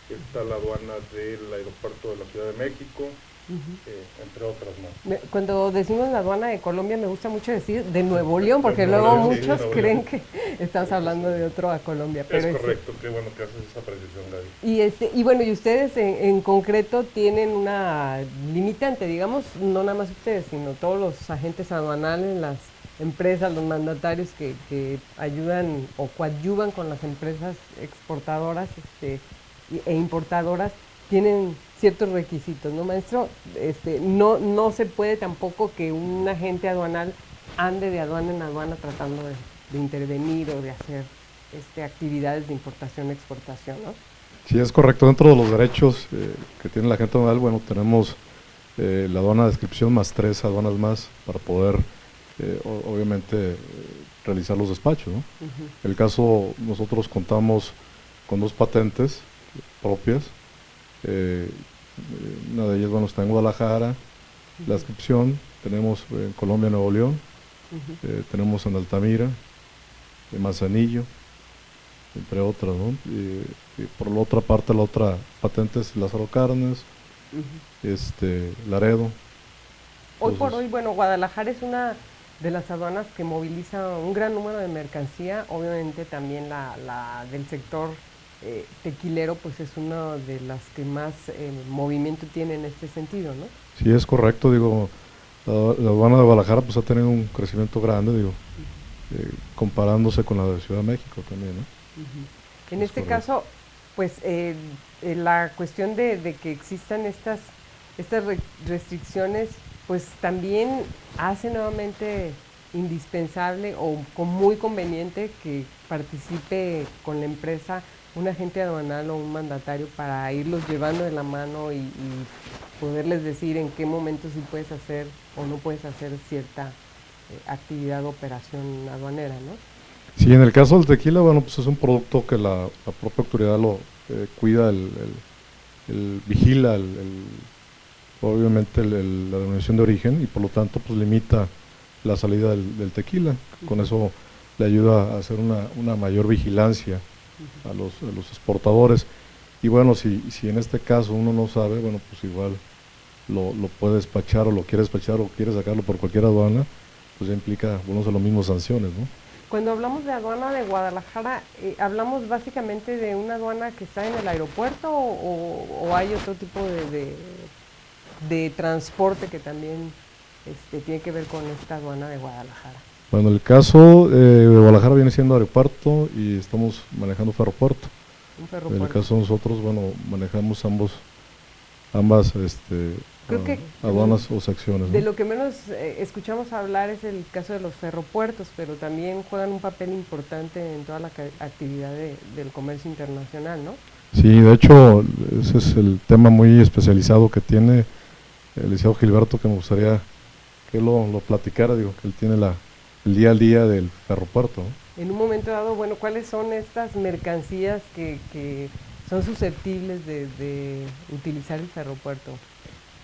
está la aduana del aeropuerto de la Ciudad de México, entre otras más. Cuando decimos la aduana de Colombia me gusta mucho decir de Nuevo León, porque luego muchos creen que estamos hablando de otro a Colombia. Pero es correcto, qué bueno que haces esa precisión, Gaby. Y bueno, y ustedes en concreto tienen una limitante, digamos, no nada más ustedes, sino todos los agentes aduanales, las empresas, los mandatarios que ayudan o coadyuvan con las empresas exportadoras e importadoras, tienen ciertos requisitos, ¿no, maestro? No se puede tampoco que un agente aduanal ande de aduana en aduana tratando de intervenir o de hacer actividades de importación e exportación, ¿no? Sí, es correcto. Dentro de los derechos que tiene la agente aduanal, bueno, tenemos la aduana de descripción más 3 aduanas más para poder, obviamente, realizar los despachos, ¿no? En el caso, nosotros contamos con 2 patentes propias, una de ellas, bueno, está en Guadalajara, la inscripción, tenemos en Colombia, Nuevo León, tenemos en Altamira, en Manzanillo, entre otras, ¿no? Y por la otra parte, la otra patente es Lázaro Cárdenas, Laredo. Hoy por hoy, bueno, Guadalajara es una de las aduanas que moviliza un gran número de mercancía, obviamente también la del sector tequilero, pues es una de las que más movimiento tiene en este sentido, ¿no? Sí, es correcto, digo, la aduana de Guadalajara pues ha tenido un crecimiento grande, digo, comparándose con la de Ciudad de México también, ¿no? En este caso, pues la cuestión de que existan estas restricciones, pues también hace nuevamente indispensable o muy conveniente que participe con la empresa un agente aduanal o un mandatario para irlos llevando de la mano y poderles decir en qué momento sí puedes hacer o no puedes hacer cierta actividad o operación aduanera, ¿no? Sí, en el caso del tequila, bueno, pues es un producto que la propia autoridad lo cuida, vigila, obviamente la denominación de origen, y por lo tanto pues limita la salida del tequila. Con eso le ayuda a hacer una mayor vigilancia a los exportadores. Y bueno, si en este caso uno no sabe, bueno, pues igual lo puede despachar o lo quiere despachar o quiere sacarlo por cualquier aduana, pues ya implica, bueno, son las mismas sanciones, ¿no? Cuando hablamos de aduana de Guadalajara, ¿hablamos básicamente de una aduana que está en el aeropuerto o hay otro tipo de transporte que también tiene que ver con esta aduana de Guadalajara? Bueno, el caso de Guadalajara viene siendo aeropuerto y estamos manejando ferropuerto. Un ferropuerto. En el caso de nosotros, bueno, manejamos ambas Creo que aduanas o secciones, ¿no? De lo que menos escuchamos hablar es el caso de los ferropuertos, pero también juegan un papel importante en toda la actividad del comercio internacional, ¿no? Sí, de hecho, ese es el tema muy especializado que tiene el licenciado Gilberto, que me gustaría que lo platicara, digo, que él tiene el día al día del ferropuerto, ¿no? En un momento dado, bueno, ¿cuáles son estas mercancías que son susceptibles de utilizar el ferropuerto?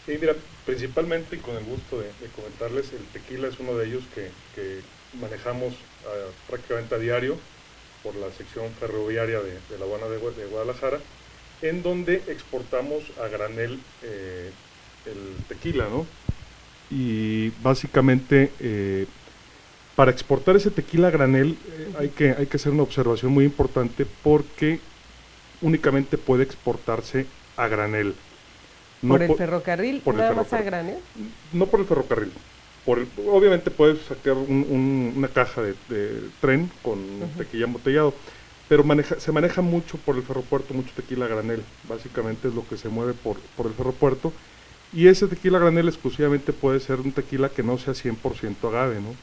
Sí, mira, principalmente y con el gusto de comentarles, el tequila es uno de ellos que manejamos prácticamente a diario por la sección ferroviaria de la aduana de Guadalajara, en donde exportamos a granel el tequila, ¿no? Y básicamente para exportar ese tequila a granel hay que hacer una observación muy importante, porque únicamente puede exportarse a granel. No ¿Por el ferrocarril? ¿Nada más a granel? No por el ferrocarril. Obviamente puedes sacar una caja de tren con tequila embotellado, pero se maneja mucho por el ferropuerto, mucho tequila a granel. Básicamente es lo que se mueve por el ferropuerto. Y ese tequila a granel exclusivamente puede ser un tequila que no sea 100% agave, ¿no?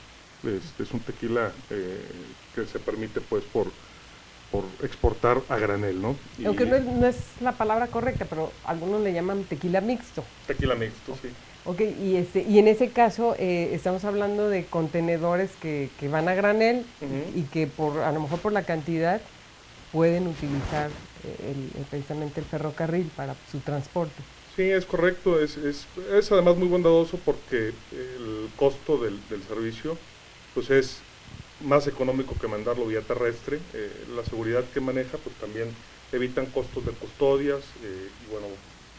Es un tequila que se permite pues por exportar a granel, ¿no? Aunque no es la palabra correcta, pero algunos le llaman tequila mixto. Tequila mixto, sí. Ok, y en ese caso estamos hablando de contenedores que van a granel y que a lo mejor por la cantidad pueden utilizar precisamente el ferrocarril para su transporte. Sí, es correcto, es además muy bondadoso porque el costo del servicio pues es más económico que mandarlo vía terrestre. La seguridad que maneja pues también evitan costos de custodias y bueno,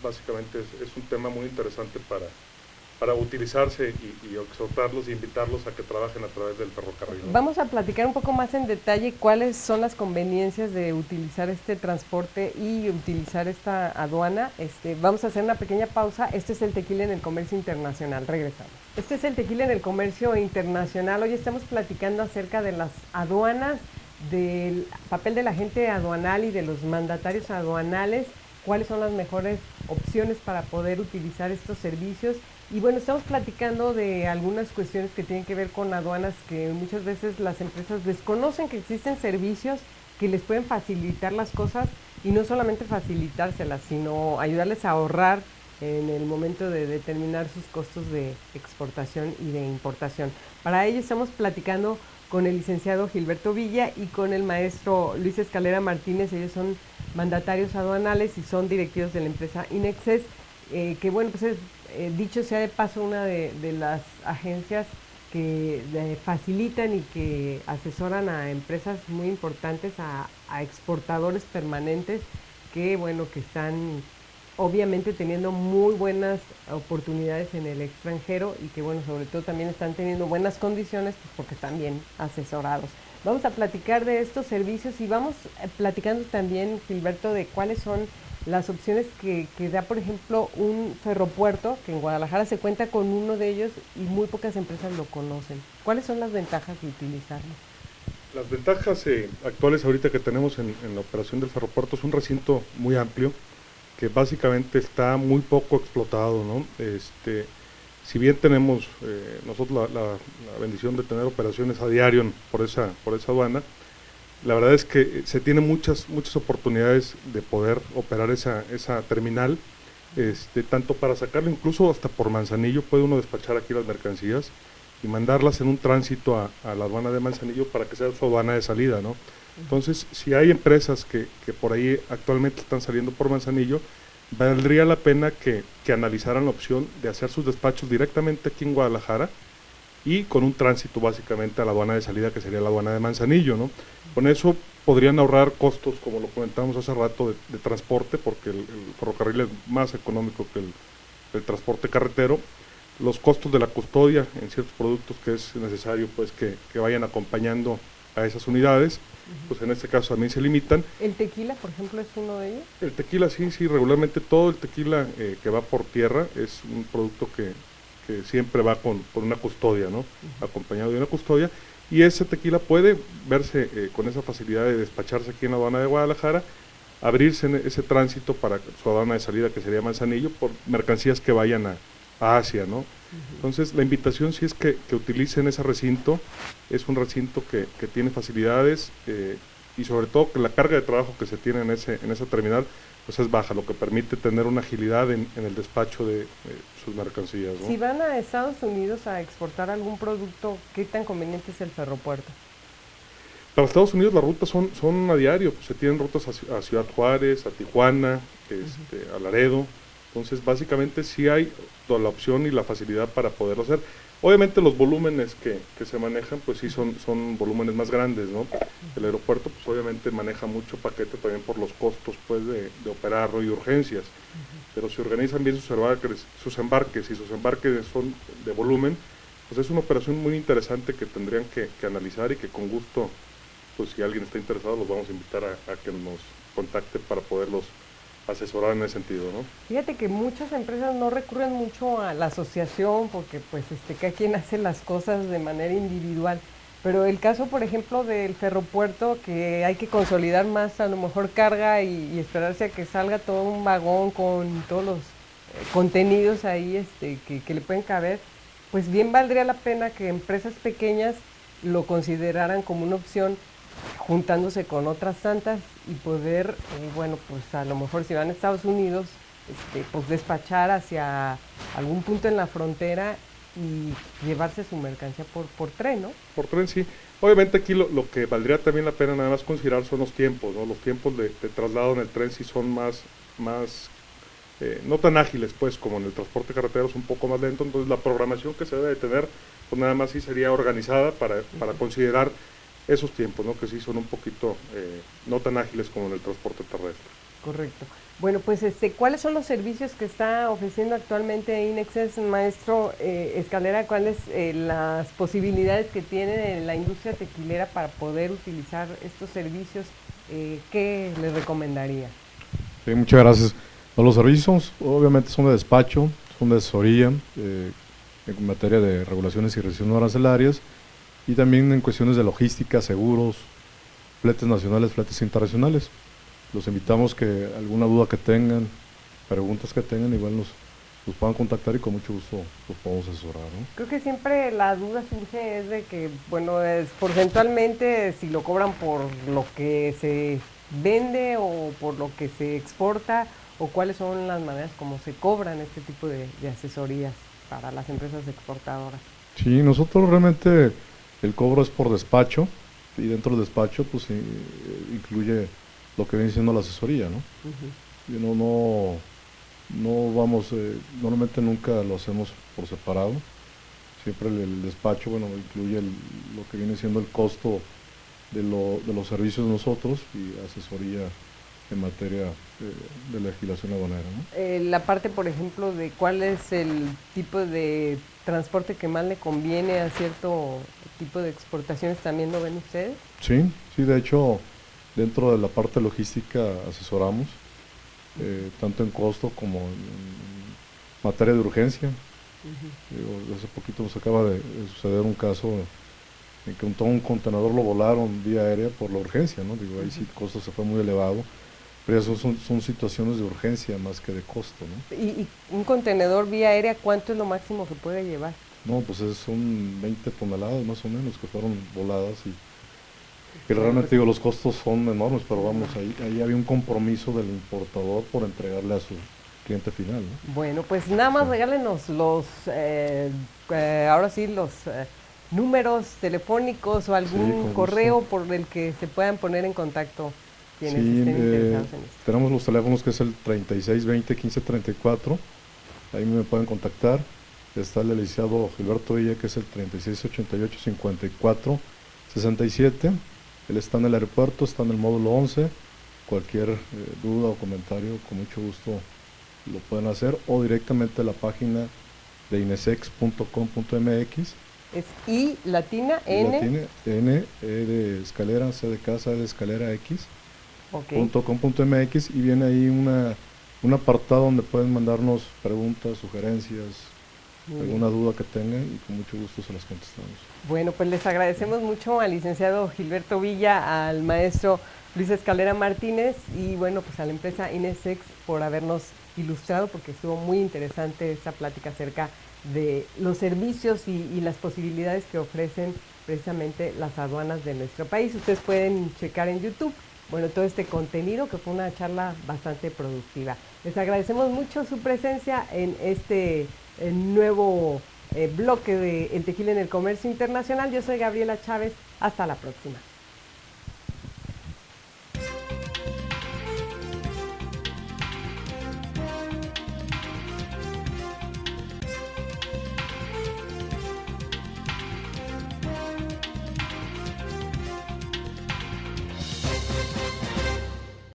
básicamente es un tema muy interesante para utilizarse y exhortarlos e invitarlos a que trabajen a través del ferrocarril, ¿no? Vamos a platicar un poco más en detalle cuáles son las conveniencias de utilizar este transporte y utilizar esta aduana. Vamos a hacer una pequeña pausa. Este es el Tequila en el Comercio Internacional. Regresamos. Este es el Tequila en el Comercio Internacional. Hoy estamos platicando acerca de las aduanas, del papel del agente aduanal y de los mandatarios aduanales, cuáles son las mejores opciones para poder utilizar estos servicios. Y bueno, estamos platicando de algunas cuestiones que tienen que ver con aduanas, que muchas veces las empresas desconocen que existen servicios que les pueden facilitar las cosas, y no solamente facilitárselas, sino ayudarles a ahorrar en el momento de determinar sus costos de exportación y de importación. Para ello estamos platicando con el licenciado Gilberto Villa y con el maestro Luis Escalera Martínez. Ellos son mandatarios aduanales y son directivos de la empresa Inexes. que bueno, pues es, dicho sea de paso, una de las agencias que facilitan y que asesoran a empresas muy importantes, a exportadores permanentes, que bueno, que están obviamente teniendo muy buenas oportunidades en el extranjero y que bueno, sobre todo también están teniendo buenas condiciones, pues porque están bien asesorados. Vamos a platicar de estos servicios y vamos platicando también, Gilberto, de cuáles son las opciones que da, por ejemplo, un ferropuerto, que en Guadalajara se cuenta con uno de ellos y muy pocas empresas lo conocen. ¿Cuáles son las ventajas de utilizarlo? Las ventajas actuales ahorita que tenemos en la operación del ferropuerto es un recinto muy amplio, que básicamente está muy poco explotado, ¿no? Si bien tenemos nosotros la bendición de tener operaciones a diario por esa aduana, la verdad es que se tienen muchas oportunidades de poder operar esa terminal, tanto para sacarlo, incluso hasta por Manzanillo puede uno despachar aquí las mercancías y mandarlas en un tránsito a la aduana de Manzanillo para que sea su aduana de salida, ¿no? Entonces, si hay empresas que por ahí actualmente están saliendo por Manzanillo, valdría la pena que analizaran la opción de hacer sus despachos directamente aquí en Guadalajara y con un tránsito básicamente a la aduana de salida, que sería la aduana de Manzanillo, ¿no? Con eso podrían ahorrar costos, como lo comentábamos hace rato, de transporte, porque el ferrocarril es más económico que el transporte carretero, los costos de la custodia en ciertos productos que es necesario pues que vayan acompañando a esas unidades, pues en este caso también se limitan. ¿El tequila, por ejemplo, es uno de ellos? El tequila sí, regularmente todo el tequila que va por tierra es un producto que siempre va con una custodia, ¿no? Acompañado de una custodia, y ese tequila puede verse con esa facilidad de despacharse aquí en la aduana de Guadalajara, abrirse en ese tránsito para su aduana de salida, que sería Manzanillo, por mercancías que vayan a Asia, ¿no? Entonces la invitación sí es que utilicen ese recinto, es un recinto que tiene facilidades y sobre todo que la carga de trabajo que se tiene en esa terminal pues es baja, lo que permite tener una agilidad en el despacho de sus mercancías, ¿no? Si van a Estados Unidos a exportar algún producto, ¿qué tan conveniente es el ferropuerto? Para Estados Unidos las rutas son a diario, pues se tienen rutas a Ciudad Juárez, a Tijuana, a Laredo. Entonces básicamente sí hay toda la opción y la facilidad para poderlo hacer. Obviamente los volúmenes que se manejan pues sí son volúmenes más grandes, ¿no? El aeropuerto pues obviamente maneja mucho paquete también por los costos pues de operarlo y urgencias, pero si organizan bien sus embarques y sus embarques son de volumen, pues es una operación muy interesante que tendrían que analizar y que con gusto, pues si alguien está interesado los vamos a invitar a que nos contacte para poderlos asesorar en ese sentido, ¿no? Fíjate que muchas empresas no recurren mucho a la asociación porque pues cada quien hace las cosas de manera individual, pero el caso por ejemplo del ferropuerto, que hay que consolidar más a lo mejor carga y esperarse a que salga todo un vagón con todos los contenidos ahí que le pueden caber, pues bien valdría la pena que empresas pequeñas lo consideraran como una opción, juntándose con otras tantas y poder, bueno, pues a lo mejor si van a Estados Unidos, pues despachar hacia algún punto en la frontera y llevarse su mercancía por tren, ¿no? Por tren, sí. Obviamente aquí lo que valdría también la pena nada más considerar son los tiempos, ¿no? Los tiempos de traslado en el tren sí son más no tan ágiles, pues, como en el transporte carretero, es un poco más lento, entonces la programación que se debe de tener, pues nada más sí sería organizada para considerar esos tiempos, ¿no? Que sí son un poquito no tan ágiles como en el transporte terrestre. Correcto. Bueno, pues ¿cuáles son los servicios que está ofreciendo actualmente Inexcess, maestro Escalera? ¿Cuáles las posibilidades que tiene la industria tequilera para poder utilizar estos servicios? ¿Qué les recomendaría? Sí, muchas gracias. Los servicios obviamente son de despacho, son de asesoría en materia de regulaciones y restricciones arancelarias, y también en cuestiones de logística, seguros, fletes nacionales, fletes internacionales. Los invitamos que alguna duda que tengan, preguntas que tengan, igual nos puedan contactar y con mucho gusto los podemos asesorar, ¿no? Creo que siempre la duda surge es de que, bueno, porcentualmente si lo cobran por lo que se vende o por lo que se exporta, o cuáles son las maneras como se cobran este tipo de asesorías para las empresas exportadoras. Sí, nosotros realmente el cobro es por despacho, y dentro del despacho pues incluye lo que viene siendo la asesoría, ¿no? no vamos, normalmente nunca lo hacemos por separado, siempre el despacho, bueno, incluye lo que viene siendo el costo de los servicios de nosotros y asesoría en materia de legislación aduanera, ¿no? La parte, por ejemplo, de cuál es el tipo de transporte que más le conviene a cierto tipo de exportaciones, ¿también lo ven ustedes? Sí, sí, de hecho, dentro de la parte logística asesoramos, tanto en costo como en materia de urgencia. Digo, hace poquito nos acaba de suceder un caso en que todo un contenedor lo volaron vía aérea por la urgencia, ¿no? Digo, ahí sí el costo se fue muy elevado, pero eso son situaciones de urgencia más que de costo, ¿no? ¿Y un contenedor vía aérea cuánto es lo máximo que puede llevar? No, pues son 20 toneladas más o menos que fueron voladas y realmente digo, los costos son enormes, pero vamos, ahí había un compromiso del importador por entregarle a su cliente final, ¿no? Bueno, pues nada más regálenos ahora sí, los números telefónicos o algún con correo gusto. por el que se puedan poner en contacto quienes Sí, estén interesados en esto. tenemos los teléfonos que es el 3620-1534, ahí me pueden contactar. Está el licenciado Gilberto Villa, que es el 3688-5467. Él está en el aeropuerto, está en el módulo 11. Cualquier duda o comentario, con mucho gusto lo pueden hacer, o directamente a la página de inesex.com.mx. Es I latina N. N, E de escalera, C de casa, E de escalera, X. Okay. .com.mx, y viene ahí un apartado donde pueden mandarnos preguntas, sugerencias, alguna duda que tengan, y con mucho gusto se las contestamos. Bueno, pues les agradecemos mucho al licenciado Gilberto Villa, al maestro Luis Escalera Martínez y bueno, pues a la empresa Inesex por habernos ilustrado, porque estuvo muy interesante esta plática acerca de los servicios y las posibilidades que ofrecen precisamente las aduanas de nuestro país. Ustedes pueden checar en YouTube, bueno, todo este contenido, que fue una charla bastante productiva. Les agradecemos mucho su presencia en este nuevo bloque de El Tequila en el Comercio Internacional. Yo soy Gabriela Chávez. Hasta la próxima.